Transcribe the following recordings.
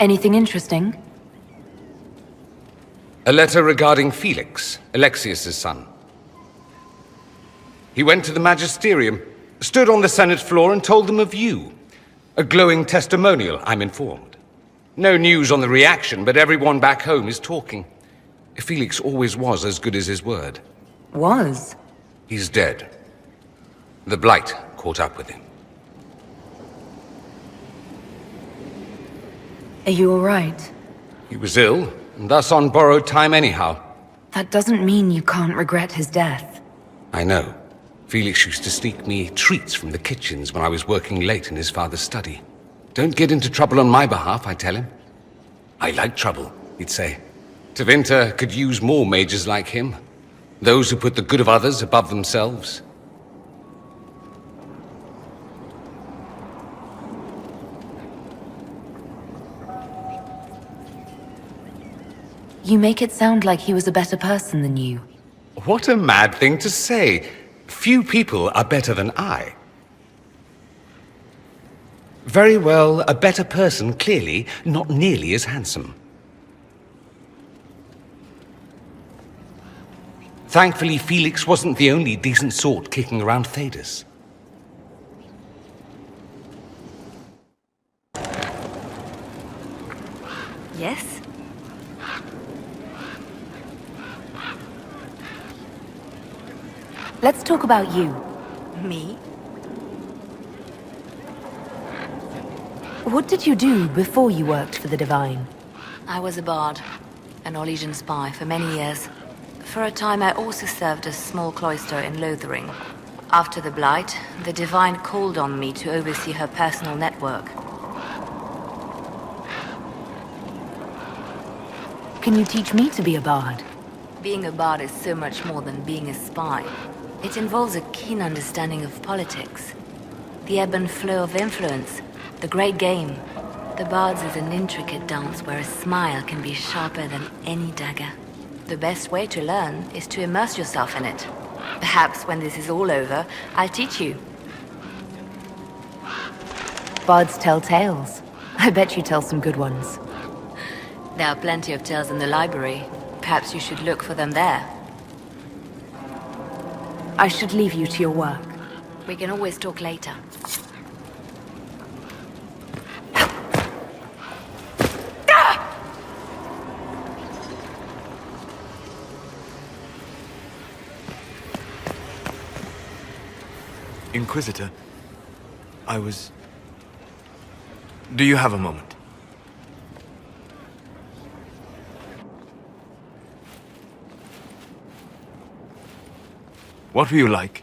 Anything interesting? A letter regarding Felix, Alexius's son. He went to the Magisterium, stood on the Senate floor and told them of you. A glowing testimonial, I'm informed. No news on the reaction, but everyone back home is talking. Felix always was as good as his word. Was? He's dead. The Blight caught up with him. Are you alright? He was ill, and thus on borrowed time anyhow. That doesn't mean you can't regret his death. I know. Felix used to sneak me treats from the kitchens when I was working late in his father's study. Don't get into trouble on my behalf, I tell him. I like trouble, he'd say. Tevinter could use more mages like him. Those who put the good of others above themselves. You make it sound like he was a better person than you. What a mad thing to say. Few people are better than I. Very well, a better person, clearly, not nearly as handsome. Thankfully, Felix wasn't the only decent sort kicking around Thedas. Yes? Let's talk about you. Me? What did you do before you worked for the Divine? I was a bard, an Orlesian spy for many years. For a time I also served a small cloister in Lothering. After the Blight, the Divine called on me to oversee her personal network. Can you teach me to be a bard? Being a bard is so much more than being a spy. It involves a keen understanding of politics, the ebb and flow of influence, the great game. The bard's is an intricate dance where a smile can be sharper than any dagger. The best way to learn is to immerse yourself in it. Perhaps when this is all over, I'll teach you. Bards tell tales. I bet you tell some good ones. There are plenty of tales in the library. Perhaps you should look for them there. I should leave you to your work. We can always talk later. Inquisitor, Do you have a moment? What were you like?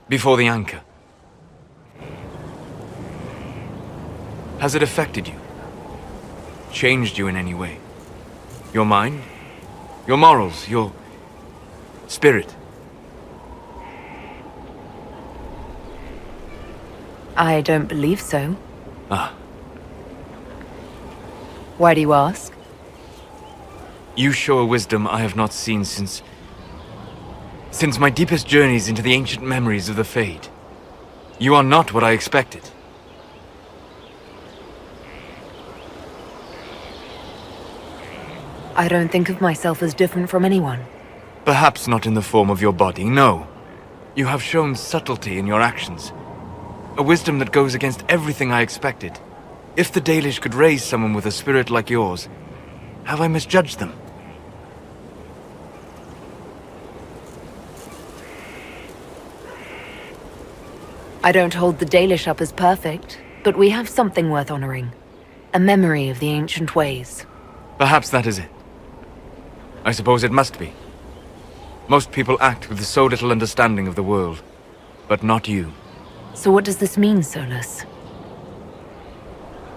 Before the anchor? Has it affected you? Changed you in any way? Your mind? Your morals? Your spirit? I don't believe so. Ah. Why do you ask? You show a wisdom I have not seen since my deepest journeys into the ancient memories of the Fade. You are not what I expected. I don't think of myself as different from anyone. Perhaps not in the form of your body, no. You have shown subtlety in your actions. A wisdom that goes against everything I expected. If the Dalish could raise someone with a spirit like yours, have I misjudged them? I don't hold the Dalish up as perfect, but we have something worth honoring. A memory of the ancient ways. Perhaps that is it. I suppose it must be. Most people act with so little understanding of the world, but not you. So what does this mean, Solus?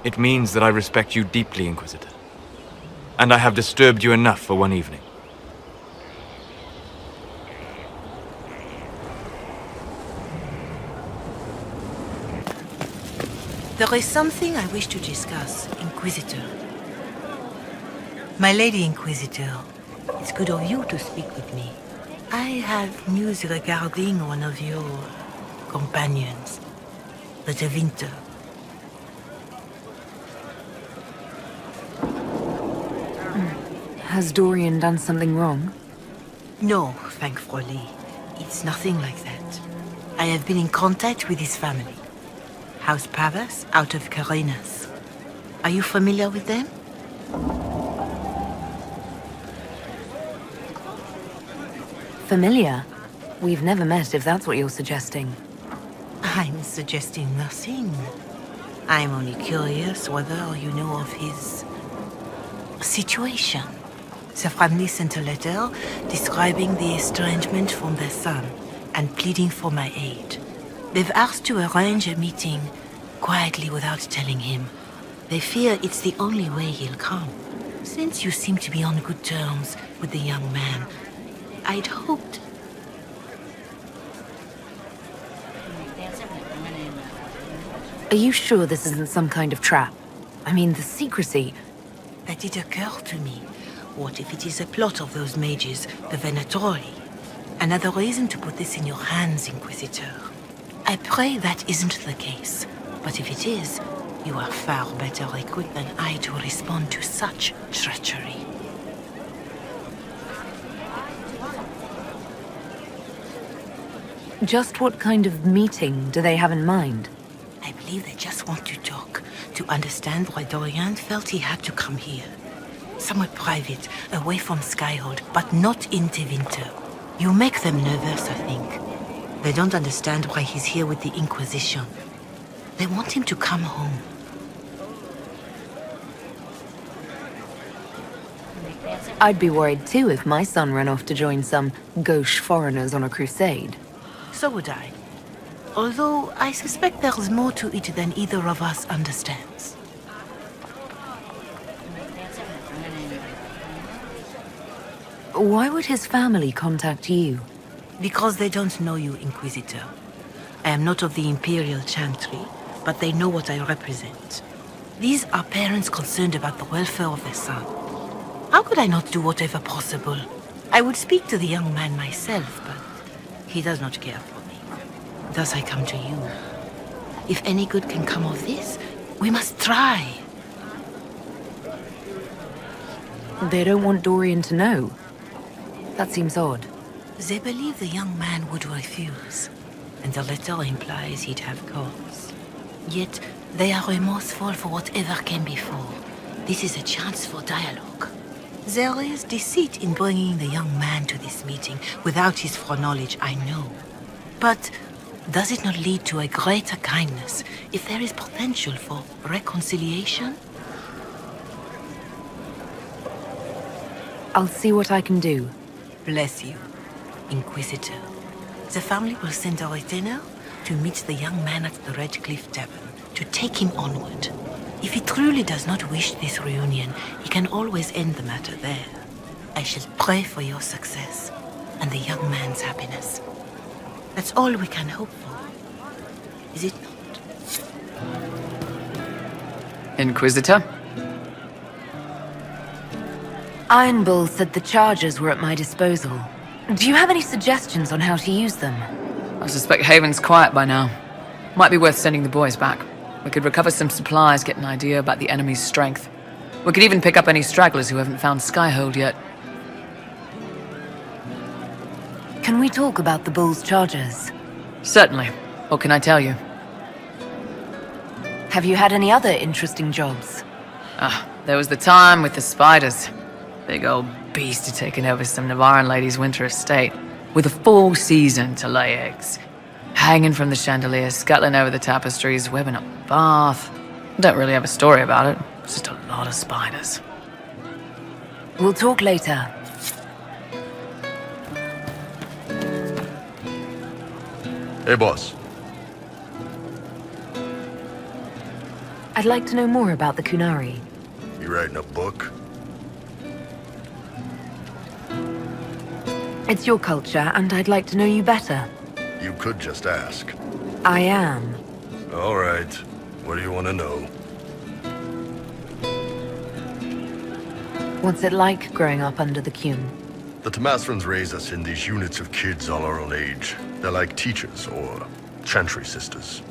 It means that I respect you deeply, Inquisitor. And I have disturbed you enough for one evening. There is something I wish to discuss, Inquisitor. My Lady Inquisitor, it's good of you to speak with me. I have news regarding one of your companions, the Tevinter. Has Dorian done something wrong? No, thankfully. It's nothing like that. I have been in contact with his family. House Pavas out of Carenas. Are you familiar with them? Familiar? We've never met, if that's what you're suggesting. I'm suggesting nothing. I'm only curious whether you know of his situation. The family sent a letter describing the estrangement from their son and pleading for my aid. They've asked to arrange a meeting quietly without telling him. They fear it's the only way he'll come. Since you seem to be on good terms with the young man, I'd hoped... Are you sure this isn't some kind of trap? I mean, the secrecy... That did occur to me. What if it is a plot of those mages, the Venatori? Another reason to put this in your hands, Inquisitor. I pray that isn't the case. But if it is, you are far better equipped than I to respond to such treachery. Just what kind of meeting do they have in mind? I believe they just want to talk, to understand why Dorian felt he had to come here. Somewhat private, away from Skyhold, but not in Tevinter. You make them nervous, I think. They don't understand why he's here with the Inquisition. They want him to come home. I'd be worried too if my son ran off to join some gauche foreigners on a crusade. So would I. Although I suspect there's more to it than either of us understands. Why would his family contact you? Because they don't know you, Inquisitor. I am not of the Imperial Chantry, but they know what I represent. These are parents concerned about the welfare of their son. How could I not do whatever possible? I would speak to the young man myself, but he does not care for me. Thus I come to you. If any good can come of this, we must try. They don't want Dorian to know. That seems odd. They believe the young man would refuse, and the letter implies he'd have cause. Yet, they are remorseful for whatever came before. This is a chance for dialogue. There is deceit in bringing the young man to this meeting without his foreknowledge, I know. But does it not lead to a greater kindness if there is potential for reconciliation? I'll see what I can do. Bless you, Inquisitor. The family will send a retainer to meet the young man at the Red Cliff Tavern, to take him onward. If he truly does not wish this reunion, he can always end the matter there. I shall pray for your success, and the young man's happiness. That's all we can hope for, is it not? Inquisitor? Iron Bull said the charges were at my disposal. Do you have any suggestions on how to use them? I suspect Haven's quiet by now. Might be worth sending the boys back. We could recover some supplies, get an idea about the enemy's strength. We could even pick up any stragglers who haven't found Skyhold yet. Can we talk about the Bull's charges? Certainly. What can I tell you? Have you had any other interesting jobs? There was the time with the spiders. Big old beast had taken over some Navarran lady's winter estate, with a full season to lay eggs. Hanging from the chandelier, scuttling over the tapestries, webbing up the bath. Don't really have a story about it. It's just a lot of spiders. We'll talk later. Hey, boss. I'd like to know more about the Kunari. You writing a book? It's your culture, and I'd like to know you better. You could just ask. I am. All right. What do you want to know? What's it like growing up under the Kun? The Tamasrans raise us in these units of kids all our own age. They're like teachers, or chantry sisters.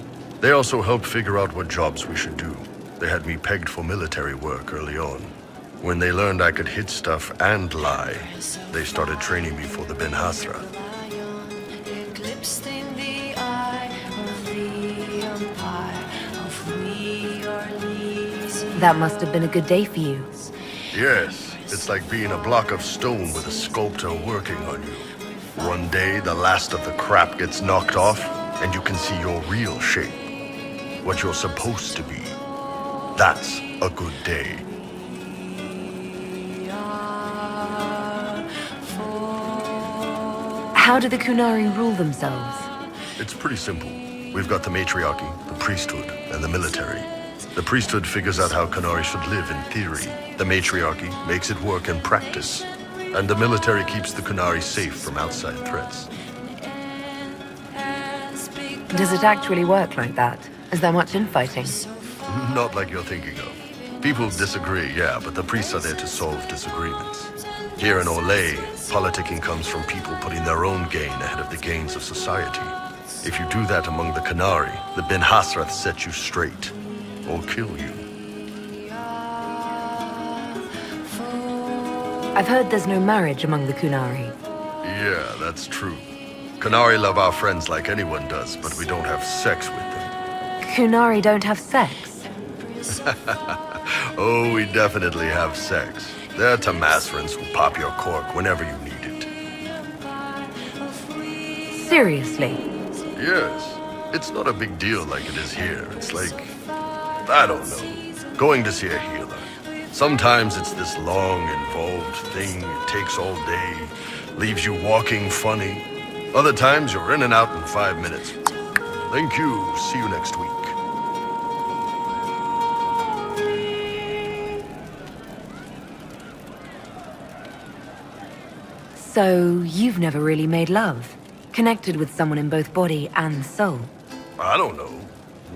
They also helped figure out what jobs we should do. They had me pegged for military work early on. When they learned I could hit stuff and lie, they started training me for the Ben Hasra. That must have been a good day for you. Yes, it's like being a block of stone with a sculptor working on you. One day, the last of the crap gets knocked off, and you can see your real shape. What you're supposed to be. That's a good day. How do the Kunari rule themselves? It's pretty simple. We've got the matriarchy, the priesthood, and the military. The priesthood figures out how Kunari should live in theory. The matriarchy makes it work in practice. And the military keeps the Kunari safe from outside threats. Does it actually work like that? Is there much infighting? Not like you're thinking of. People disagree, yeah, but the priests are there to solve disagreements. Here in Olay, politicking comes from people putting their own gain ahead of the gains of society. If you do that among the Kunari, the Ben Hasrath set you straight. Or kill you. I've heard there's no marriage among the Kunari. Yeah, that's true. Kunari love our friends like anyone does, but we don't have sex with them. Kunari don't have sex? Oh, we definitely have sex. They're Tamasrans who pop your cork whenever you need it. Seriously? Yes. It's not a big deal like it is here. It's like, I don't know, going to see a healer. Sometimes it's this long, involved thing. It takes all day, leaves you walking funny. Other times you're in and out in 5 minutes. Thank you. See you next week. So, you've never really made love? Connected with someone in both body and soul? I don't know.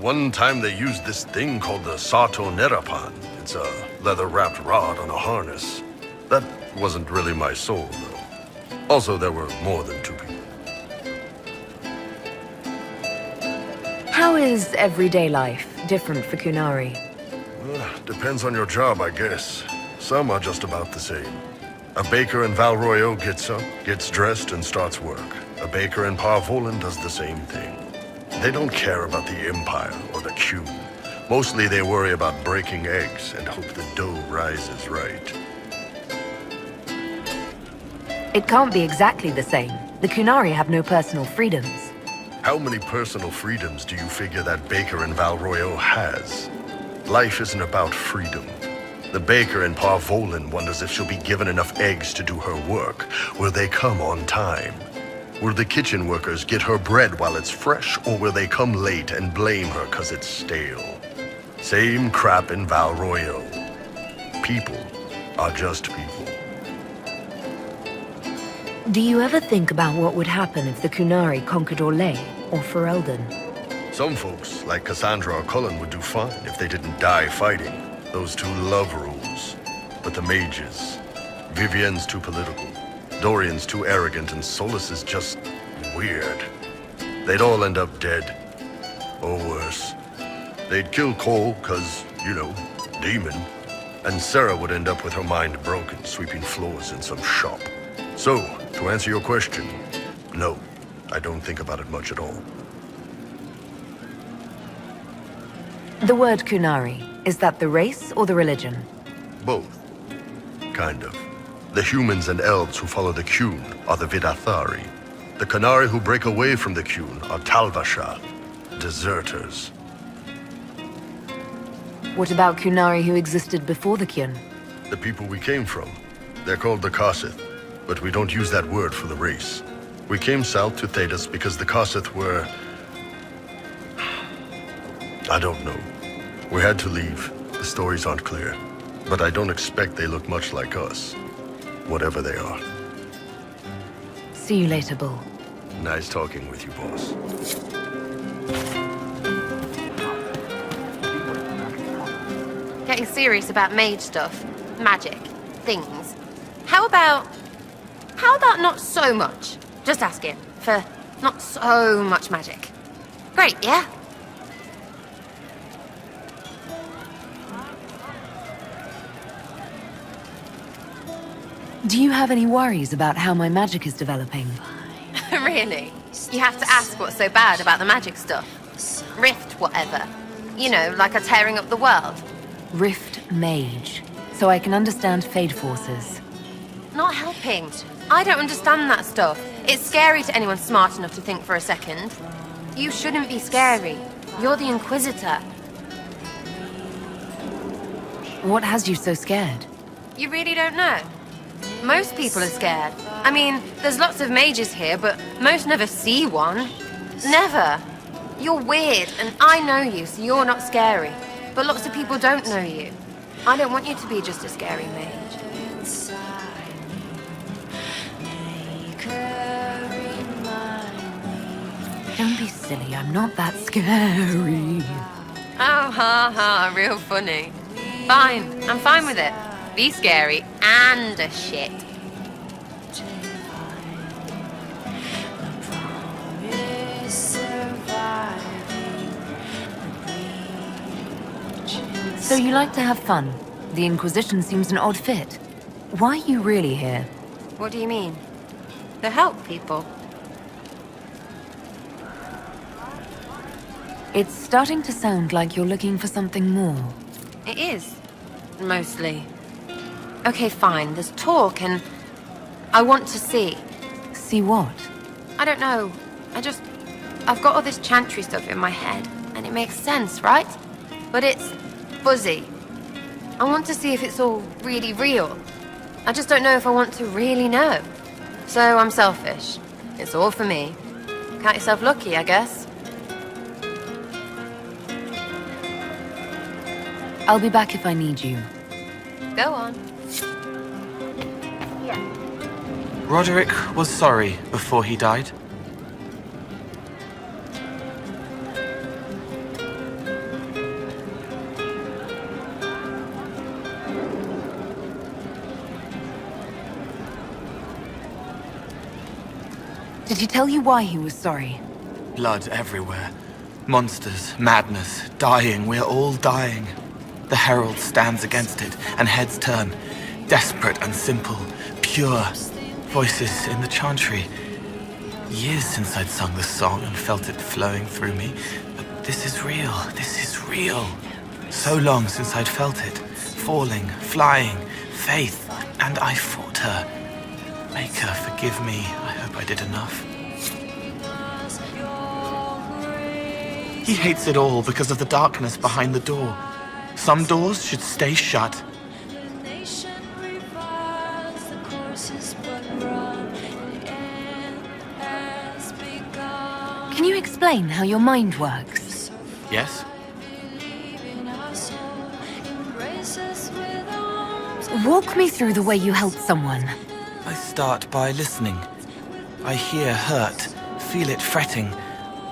One time they used this thing called the Sato Nerapan. It's a leather-wrapped rod on a harness. That wasn't really my soul, though. Also, there were more than 2 people. How is everyday life different for Kunari? Depends on your job, I guess. Some are just about the same. A baker in Valroyo gets up, gets dressed, and starts work. A baker in Parvolan does the same thing. They don't care about the Empire or the Qun. Mostly they worry about breaking eggs and hope the dough rises right. It can't be exactly the same. The Kunari have no personal freedoms. How many personal freedoms do you figure that baker in Valroyo has? Life isn't about freedom. The baker in Parvolan wonders if she'll be given enough eggs to do her work. Will they come on time? Will the kitchen workers get her bread while it's fresh, or will they come late and blame her 'cause it's stale? Same crap in Valroyo. People are just people. Do you ever think about what would happen if the Kunari conquered Orlais or Ferelden? Some folks, like Cassandra or Cullen, would do fine if they didn't die fighting. Those two love rules. But the mages, Vivienne's too political, Dorian's too arrogant, and Solus is just weird. They'd all end up dead. Or worse. They'd kill Cole, 'cause, you know, demon. And Sarah would end up with her mind broken, sweeping floors in some shop. So, to answer your question, no, I don't think about it much at all. The word Kunari, is that the race or the religion? Both. Kind of. The humans and elves who follow the Qun are the Vidathari. The Kunari who break away from the Qun are Talvasha, deserters. What about Kunari who existed before the Qun? The people we came from. They're called the Kasith, but we don't use that word for the race. We came south to Thedas because the Kasith were... I don't know. We had to leave. The stories aren't clear. But I don't expect they look much like us. Whatever they are. See you later, Bull. Nice talking with you, boss. Getting serious about mage stuff, magic, things. How about not so much? Just asking for not so much magic. Great, yeah? Do you have any worries about how my magic is developing? Really? You have to ask what's so bad about the magic stuff. Rift, whatever. You know, like a tearing up the world. Rift Mage, so I can understand Fade forces. Not helping. I don't understand that stuff. It's scary to anyone smart enough to think for a second. You shouldn't be scary. You're the Inquisitor. What has you so scared? You really don't know? Most people are scared. I mean, there's lots of mages here, but most never see one. Never. You're weird, and I know you, so you're not scary. But lots of people don't know you. I don't want you to be just a scary mage. Don't be silly, I'm not that scary. Oh, ha ha, real funny. Fine, I'm fine with it. Be scary and a shit. So you like to have fun. The Inquisition seems an odd fit. Why are you really here? What do you mean? To help people. It's starting to sound like you're looking for something more. It is. Mostly. Okay, fine. There's talk and I want to see. See what? I don't know. I've got all this chantry stuff in my head and it makes sense, right? But it's fuzzy. I want to see if it's all really real. I just don't know if I want to really know. So I'm selfish. It's all for me. Count yourself lucky, I guess. I'll be back if I need you. Go on. Roderick was sorry before he died. Did he tell you why he was sorry? Blood everywhere. Monsters, madness, dying, we're all dying. The Herald stands against it, and heads turn. Desperate and simple, pure. Voices in the chantry. Years since I'd sung the song and felt it flowing through me. But this is real, this is real. So long since I'd felt it. Falling, flying, faith, and I fought her. Maker, forgive me. I hope I did enough. He hates it all because of the darkness behind the door. Some doors should stay shut. Can you explain how your mind works? Yes? Walk me through the way you help someone. I start by listening. I hear hurt, feel it fretting.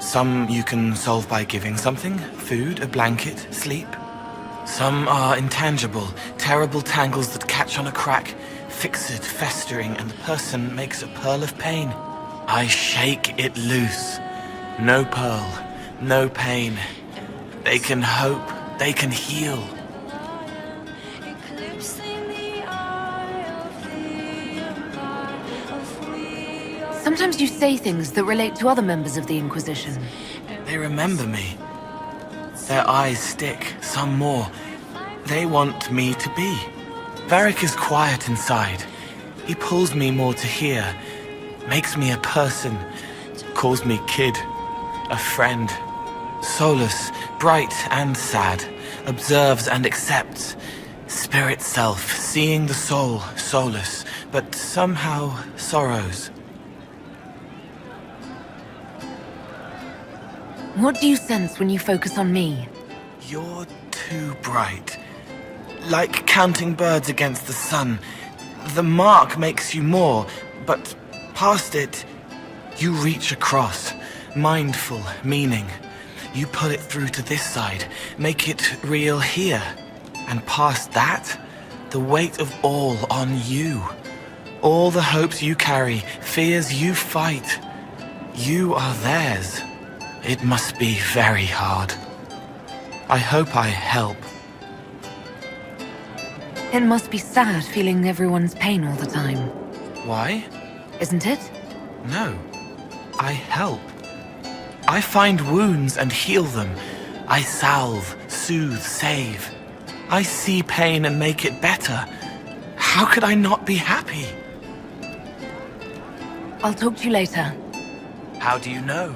Some you can solve by giving something, food, a blanket, sleep. Some are intangible, terrible tangles that catch on a crack, fixed, festering, and the person makes a pearl of pain. I shake it loose. No pearl, no pain. They can hope, they can heal. Sometimes you say things that relate to other members of the Inquisition. They remember me. Their eyes stick, some more. They want me to be. Varric is quiet inside. He pulls me more to hear, makes me a person, calls me kid, a friend. Solus, bright and sad, observes and accepts. Spirit self, seeing the soul, Solus, but somehow sorrows. What do you sense when you focus on me? You're too bright. Like counting birds against the sun. The mark makes you more, but past it, you reach across. Mindful, meaning. You pull it through to this side, make it real here. And past that, the weight of all on you. All the hopes you carry, fears you fight. You are theirs. It must be very hard. I hope I help. It must be sad feeling everyone's pain all the time, Why? isn't it? No. I help. I find wounds and heal them. I salve, soothe, save. I see pain and make it better. How could I not be happy? I'll talk to you later. How do you know?